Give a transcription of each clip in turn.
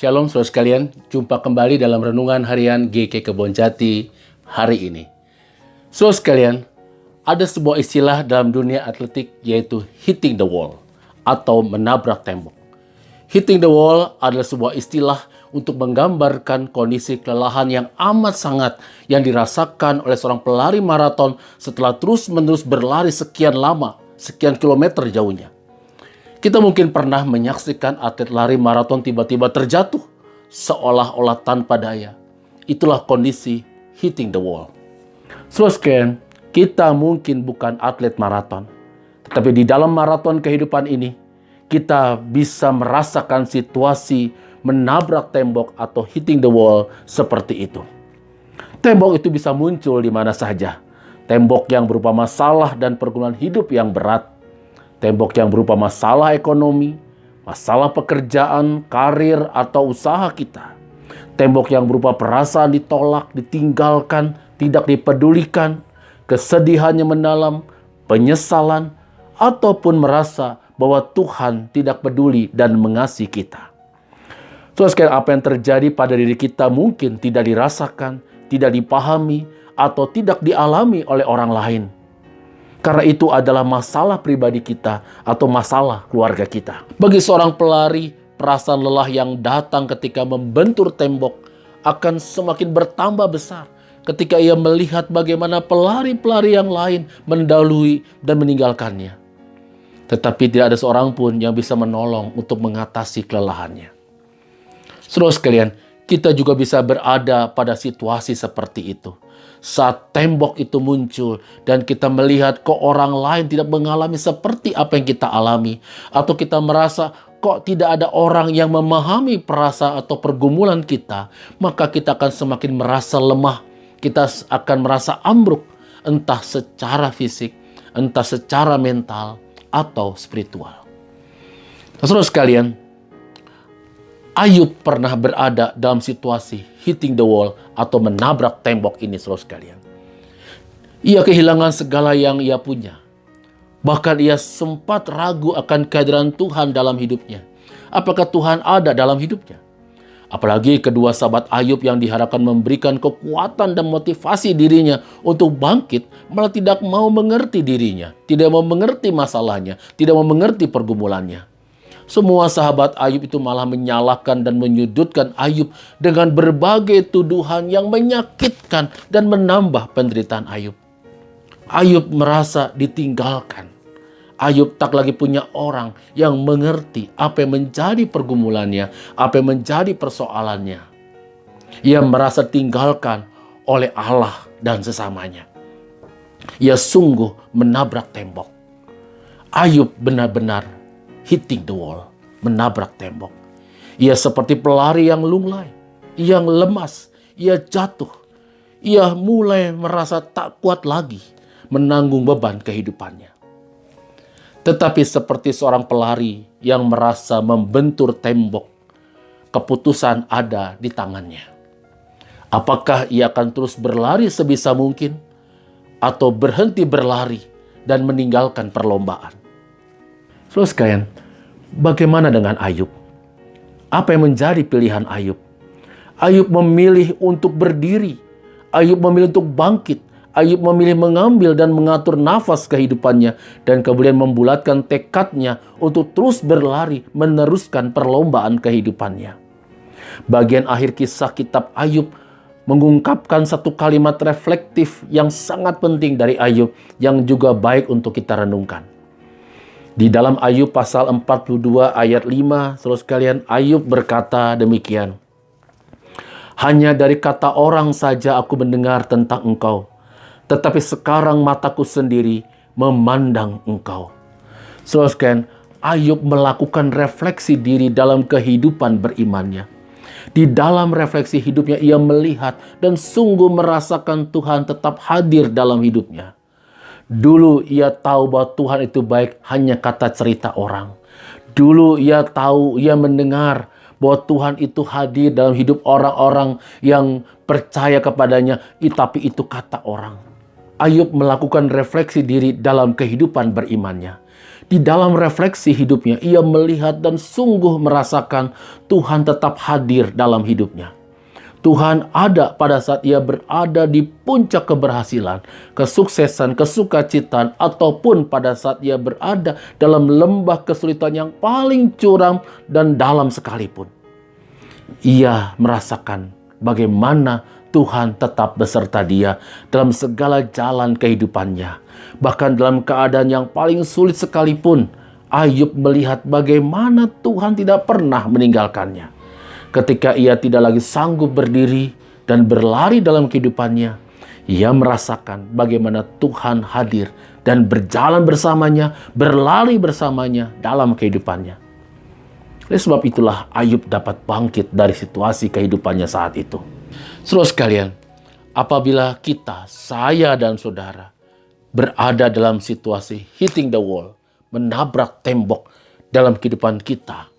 Shalom saudara sekalian, jumpa kembali dalam Renungan Harian GK Kebonjati hari ini. Saudara sekalian, ada sebuah istilah dalam dunia atletik yaitu hitting the wall atau menabrak tembok. Hitting the wall adalah sebuah istilah untuk menggambarkan kondisi kelelahan yang amat sangat yang dirasakan oleh seorang pelari maraton setelah terus-menerus berlari sekian lama, sekian kilometer jauhnya. Kita mungkin pernah menyaksikan atlet lari maraton tiba-tiba terjatuh seolah-olah tanpa daya. Itulah kondisi hitting the wall. Saudara, kita mungkin bukan atlet maraton, tetapi di dalam maraton kehidupan ini, kita bisa merasakan situasi menabrak tembok atau hitting the wall seperti itu. Tembok itu bisa muncul di mana saja. Tembok yang berupa masalah dan pergumulan hidup yang berat. Tembok yang berupa masalah ekonomi, masalah pekerjaan, karir, atau usaha kita. Tembok yang berupa perasaan ditolak, ditinggalkan, tidak dipedulikan, kesedihan yang mendalam, penyesalan, ataupun merasa bahwa Tuhan tidak peduli dan mengasihi kita. Saudara, apa yang terjadi pada diri kita mungkin tidak dirasakan, tidak dipahami, atau tidak dialami oleh orang lain. Karena itu adalah masalah pribadi kita atau masalah keluarga kita. Bagi seorang pelari, perasaan lelah yang datang ketika membentur tembok akan semakin bertambah besar ketika ia melihat bagaimana pelari-pelari yang lain mendahului dan meninggalkannya. Tetapi tidak ada seorang pun yang bisa menolong untuk mengatasi kelelahannya. Saudara sekalian, kita juga bisa berada pada situasi seperti itu. Saat tembok itu muncul dan kita melihat kok orang lain tidak mengalami seperti apa yang kita alami. Atau kita merasa kok tidak ada orang yang memahami perasaan atau pergumulan kita. Maka kita akan semakin merasa lemah. Kita akan merasa ambruk. Entah secara fisik, entah secara mental, atau spiritual. Saudara sekalian, Ayub pernah berada dalam situasi hitting the wall atau menabrak tembok ini, saudara sekalian. Ia kehilangan segala yang ia punya. Bahkan ia sempat ragu akan kehadiran Tuhan dalam hidupnya. Apakah Tuhan ada dalam hidupnya? Apalagi kedua sahabat Ayub yang diharapkan memberikan kekuatan dan motivasi dirinya untuk bangkit, malah tidak mau mengerti dirinya, tidak mau mengerti masalahnya, tidak mau mengerti pergumulannya. Semua sahabat Ayub itu malah menyalahkan dan menyudutkan Ayub dengan berbagai tuduhan yang menyakitkan dan menambah penderitaan Ayub. Ayub merasa ditinggalkan. Ayub tak lagi punya orang yang mengerti apa yang menjadi pergumulannya, apa yang menjadi persoalannya. Ia merasa tinggalkan oleh Allah dan sesamanya. Ia sungguh menabrak tembok. Ayub benar-benar hitting the wall, menabrak tembok. Ia seperti pelari yang lunglai, yang lemas, ia jatuh. Ia mulai merasa tak kuat lagi menanggung beban kehidupannya. Tetapi seperti seorang pelari yang merasa membentur tembok, keputusan ada di tangannya. Apakah ia akan terus berlari sebisa mungkin atau berhenti berlari dan meninggalkan perlombaan? Saudara sekalian, bagaimana dengan Ayub? Apa yang menjadi pilihan Ayub? Ayub memilih untuk berdiri. Ayub memilih untuk bangkit. Ayub memilih mengambil dan mengatur nafas kehidupannya dan kemudian membulatkan tekadnya untuk terus berlari meneruskan perlombaan kehidupannya. Bagian akhir kisah kitab Ayub mengungkapkan satu kalimat reflektif yang sangat penting dari Ayub yang juga baik untuk kita renungkan. Di dalam Ayub pasal 42 ayat 5, saudara sekalian, Ayub berkata demikian. Hanya dari kata orang saja aku mendengar tentang engkau, tetapi sekarang mataku sendiri memandang engkau. Saudara sekalian, Ayub melakukan refleksi diri dalam kehidupan berimannya. Di dalam refleksi hidupnya ia melihat dan sungguh merasakan Tuhan tetap hadir dalam hidupnya. Dulu ia tahu bahwa Tuhan itu baik hanya kata cerita orang. Dulu ia tahu, ia mendengar bahwa Tuhan itu hadir dalam hidup orang-orang yang percaya kepadanya, tapi itu kata orang. Ayub melakukan refleksi diri dalam kehidupan berimannya. Di dalam refleksi hidupnya, ia melihat dan sungguh merasakan Tuhan tetap hadir dalam hidupnya. Tuhan ada pada saat ia berada di puncak keberhasilan, kesuksesan, kesukacitaan, ataupun pada saat ia berada dalam lembah kesulitan yang paling curam dan dalam sekalipun. Ia merasakan bagaimana Tuhan tetap beserta dia dalam segala jalan kehidupannya. Bahkan dalam keadaan yang paling sulit sekalipun, Ayub melihat bagaimana Tuhan tidak pernah meninggalkannya. Ketika ia tidak lagi sanggup berdiri dan berlari dalam kehidupannya, ia merasakan bagaimana Tuhan hadir dan berjalan bersamanya, berlari bersamanya dalam kehidupannya. Oleh sebab itulah Ayub dapat bangkit dari situasi kehidupannya saat itu. Saudara sekalian, apabila kita, saya dan saudara, berada dalam situasi hitting the wall, menabrak tembok dalam kehidupan kita,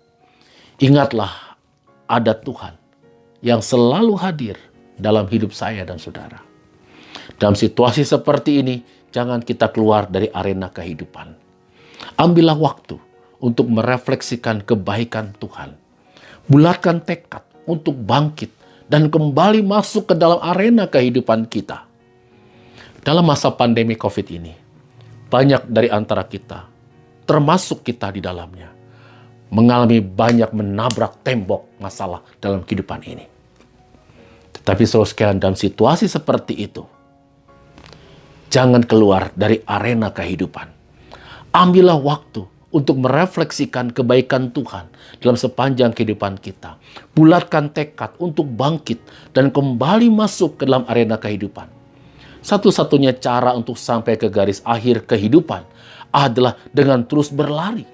ingatlah ada Tuhan yang selalu hadir dalam hidup saya dan saudara. Dalam situasi seperti ini, jangan kita keluar dari arena kehidupan. Ambillah waktu untuk merefleksikan kebaikan Tuhan. Bulatkan tekad untuk bangkit dan kembali masuk ke dalam arena kehidupan kita. Dalam masa pandemi COVID ini, banyak dari antara kita, termasuk kita di dalamnya, mengalami banyak menabrak tembok masalah dalam kehidupan ini. Tetapi saudara sekalian, dalam situasi seperti itu, jangan keluar dari arena kehidupan. Ambillah waktu untuk merefleksikan kebaikan Tuhan dalam sepanjang kehidupan kita. Bulatkan tekad untuk bangkit dan kembali masuk ke dalam arena kehidupan. Satu-satunya cara untuk sampai ke garis akhir kehidupan adalah dengan terus berlari.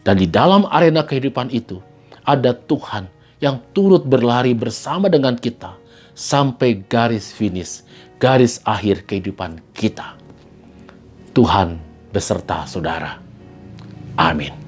Dan di dalam arena kehidupan itu, ada Tuhan yang turut berlari bersama dengan kita sampai garis finish, garis akhir kehidupan kita. Tuhan beserta saudara. Amin.